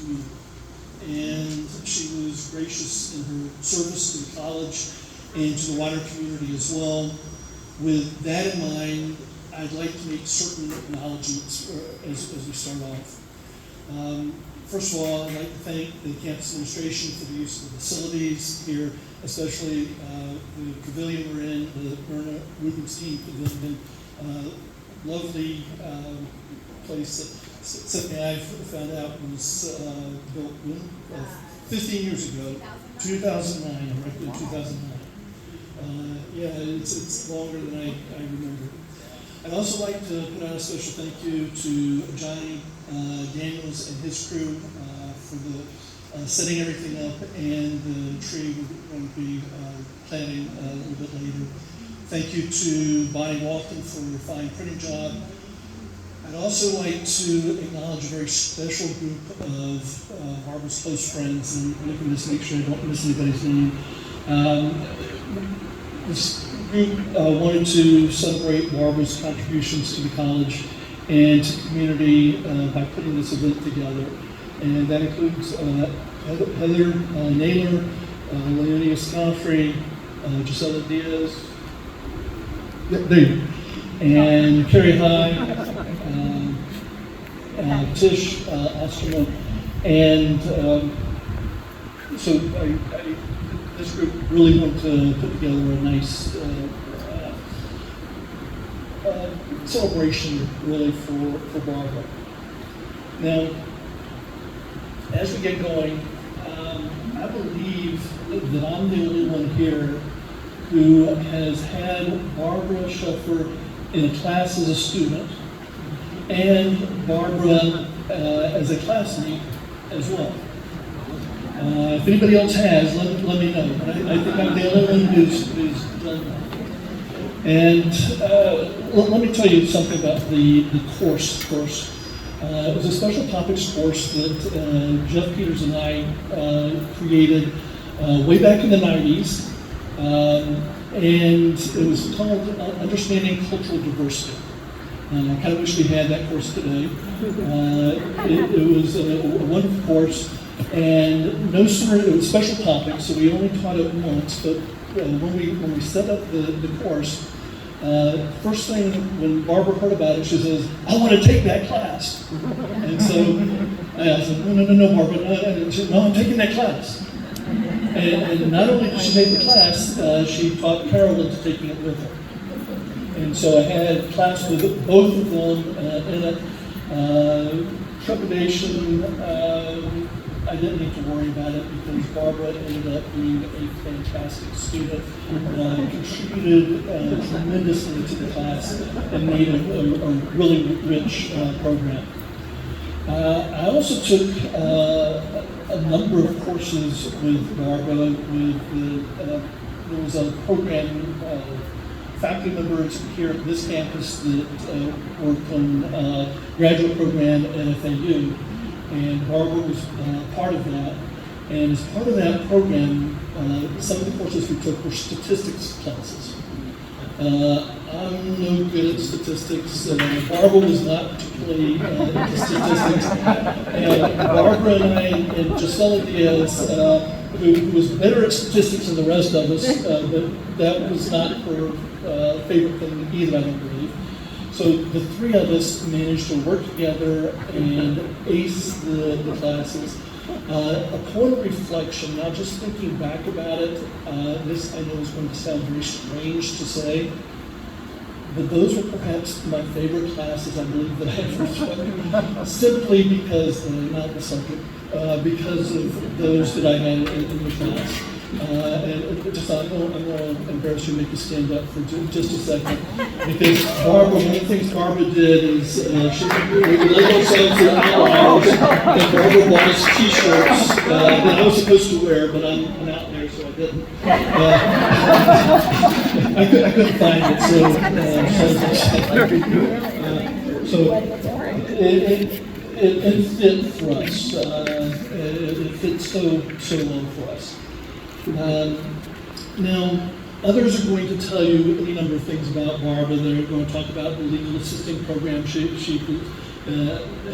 community. And she was gracious in her service to the college and to the wider community as well. With that in mind, I'd like to make certain acknowledgments as we start off. First of all, I'd like to thank the campus administration for the use of the facilities here, especially the pavilion we're in, the Myrna Rubenstein Pavilion. Lovely place that something I found out was built 15 years ago, 2009, I reckon 2009. Yeah, it's longer than I remember. I'd also like to put out a special thank you to Johnny Daniels and his crew for the setting everything up, and the tree we're going to be planting a little bit later. Thank you to Bonnie Walton for your fine printing job. I'd also like to acknowledge a very special group of Barbara's close friends, and I'm looking to make sure I don't miss anybody's name. This group wanted to celebrate Barbara's contributions to the college and to the community by putting this event together. And that includes Heather Naylor, Leonidas Coffrey, Gisela Diaz, and Carrie High, Tish Osterman, and so this group really wanted to put together a nice celebration, really, for Barbara. Now, as we get going, I believe that I'm the only one here who has had Barbara Scheffer in a class as a student and Barbara as a classmate as well. If anybody else has, let me know. But I think I'm the only one who's done that. And let me tell you something about the course first. It was a special topics course that Jeff Peters and I created way back in the 90s. And it was called Understanding Cultural Diversity. I kind of wish we had that course today. It was a wonderful course. And no sooner, it was special topics, so we only taught it once, but when we set up the course, first thing when Barbara heard about it, she says, "I want to take that class." And so I said, no, Barbara, no. She said, "No, I'm taking that class." And not only did she take the class, she taught Carol into taking it with her. And so I had class with both of them in it. Trepidation, I didn't need to worry about it because Barbara ended up being a fantastic student, contributed tremendously to the class, and made a really rich program. I also took a number of courses with Barbara. There was a program, faculty members here at this campus that worked on graduate program at FAU. And Barbara was part of that. And as part of that program, some of the courses we took were statistics classes. I'm no good at statistics. Barbara was not particularly into statistics. And Barbara and I, and Gisela Diaz, who was better at statistics than the rest of us, but that was not her favorite thing either, I don't believe. So the three of us managed to work together and ace the classes. Upon reflection, now just thinking back about it, this I know is going to sound very strange to say, but those were perhaps my favorite classes I believe that I ever took, simply because, not the subject, because of those that I had in the class. And just I'm going to embarrass you and make you stand up for just a second, because Barbara, one of the things Barbara did is we let ourselves through outliers, and Barbara bought us T-shirts that I was supposed to wear, but I'm out there, so I didn't. I couldn't find it, so it fit for us. It fit so well for us. Now, others are going to tell you any number of things about Barbara. They're going to talk about the legal assisting program she was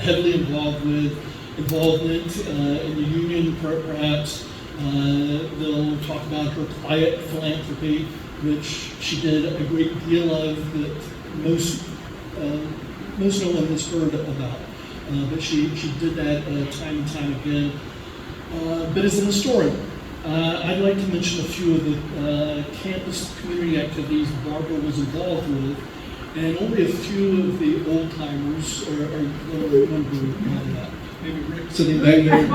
heavily involved with. involvement in the union, perhaps. They'll talk about her quiet philanthropy, which she did a great deal of that most no one has heard about. But she did that time and time again. But as an historian, I'd like to mention a few of the campus community activities Barbara was involved with, and only a few of the old-timers are going to remember that. Maybe Rick sitting back there.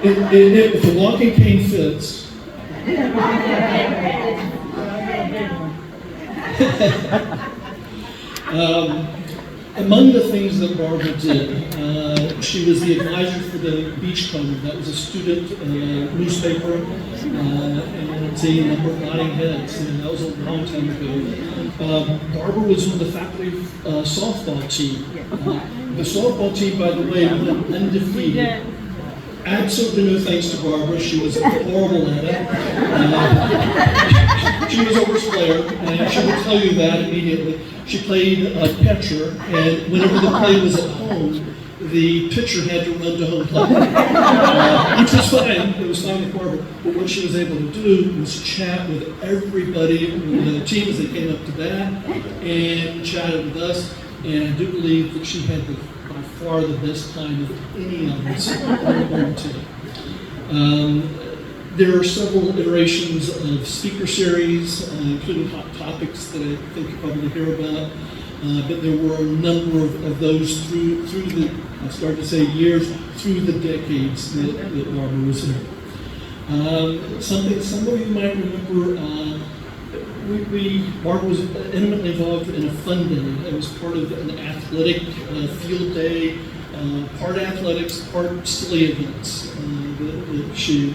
If the walking cane fits. Among the things that Barbara did, she was the advisor for the Beachcomber. That was a student newspaper, and it's a number of nodding heads, and that was a long time ago. Barbara was on the faculty softball team. The softball team, by the way, went undefeated. Absolutely no thanks to Barbara. She was horrible at it. She was a worst player, and she will tell you that immediately. She played catcher, and whenever the play was at home, the pitcher had to run to home plate. Which was fine. It was fine with Barbara. But what she was able to do was chat with everybody on the team as they came up to bat, and chatted with us. And I do believe that she had by far the best time of any of us on the team. There are several iterations of speaker series, including hot topics that I think you probably hear about. But there were a number of those through the, I started to say years, through the decades that Barbara was here. Something some of you might remember, Barbara was intimately involved in a fun day. It was part of an athletic field day, part athletics, part silly events. That she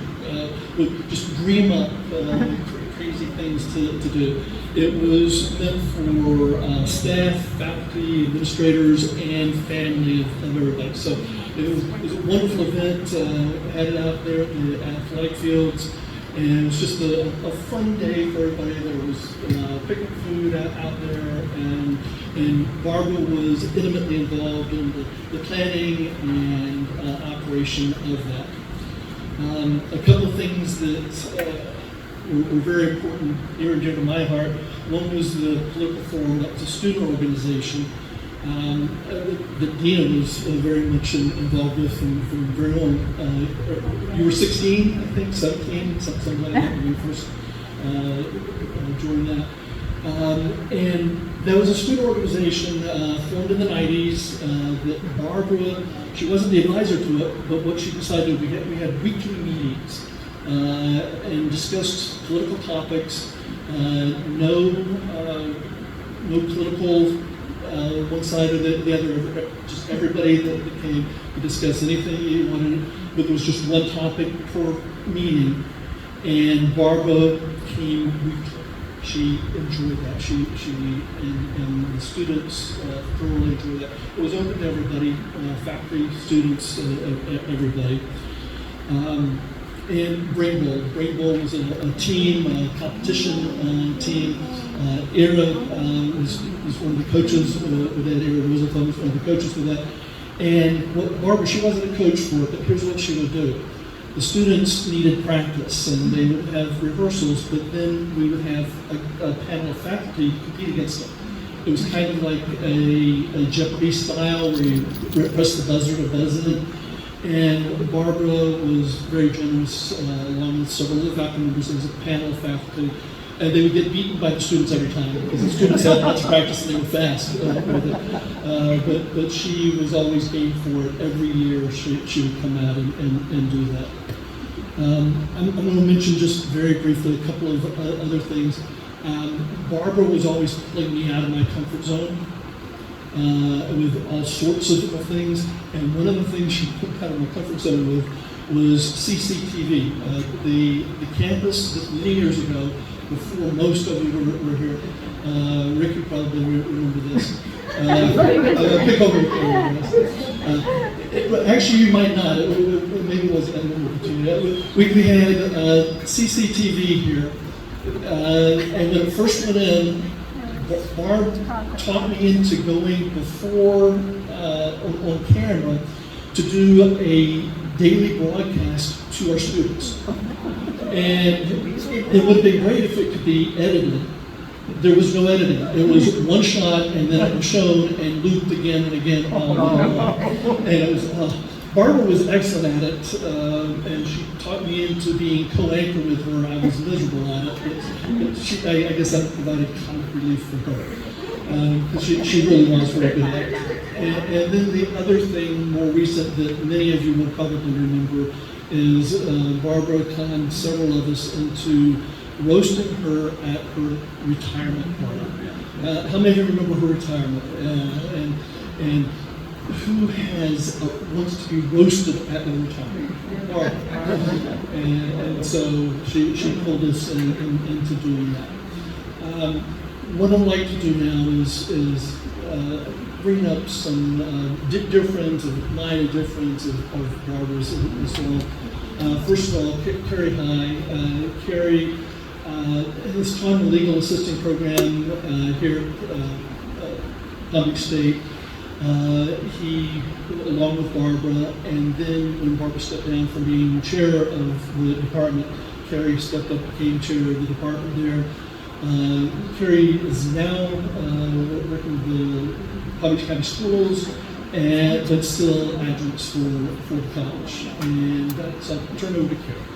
would just dream up crazy things to do. It was meant for staff, faculty, administrators, and family of everybody. So it was a wonderful event. Had it out there at the athletic fields. And it was just a fun day for everybody. There was picnic food out there, and Barbara was intimately involved in the planning and operation of that. A couple of things that were very important, near and dear to my heart. One was the political forum. That was a student organization that Dina was very much involved with from very long. You were 16, I think, 17, something like that when you first joined that. And there was a student organization formed in the 90s that Barbara, she wasn't the advisor to it, but what she decided, we had weekly meetings and discussed political topics, no political one side or the other, just everybody that came to discuss anything you wanted, but there was just one topic per meeting, and Barbara came weekly. She enjoyed that. She and the students thoroughly enjoyed that. It was open to everybody, faculty, students, everybody. And Brain Bowl was a team, a competition team. Era was one of the coaches with that. Era Rosenthal was one of the coaches with that. And Barbara, she wasn't a coach for it, but here's what she would do. The students needed practice, and they would have rehearsals, but then we would have a panel of faculty compete against them. It was kind of like a Jeopardy style where you press the buzzer to buzz in. And Barbara was very generous, along with several of the faculty members. There was a panel of faculty, and they would get beaten by the students every time because the students had lots of practice and they were fast with it. But she was always game for it. Every year she would come out and do that. I'm going to mention just very briefly a couple of other things. Barbara was always pulling me out of my comfort zone with all sorts of things, and one of the things she put out of my comfort zone with was CCTV. The campus that many years ago, before most of you were here, Rick, you probably remember this. Pick over actually, you might not. Maybe it wasn't. We had CCTV here, and when it first went in, Barb taught me into going before on camera to do a daily broadcast to our students. And it would have been great if it could be edited. There was no editing. It was one shot, and then it was shown and looped again and again. And it was, Barbara was excellent at it, and she taught me into being co-anchor with her. I was miserable at it. I guess that provided comic relief for her. Because she really was very good at it. And then the other thing, more recent, that many of you will probably remember, is Barbara conned several of us into roasting her at her retirement party. How many of you remember her retirement? And who wants to be roasted at the retirement? Barbara. And so she pulled us into doing that. What I'd like to do now is bring up some dear friends of mine and dear friends of Barbara's as well. First of all, Carrie High. Carrie is taught the legal assisting program here at Palm Beach State. He, along with Barbara, and then when Barbara stepped down from being chair of the department, Carrie stepped up and became chair of the department there. Carrie is now working with the Palm Beach County Schools, but still adjuncts for the college. And so I'll turn it over to Carrie.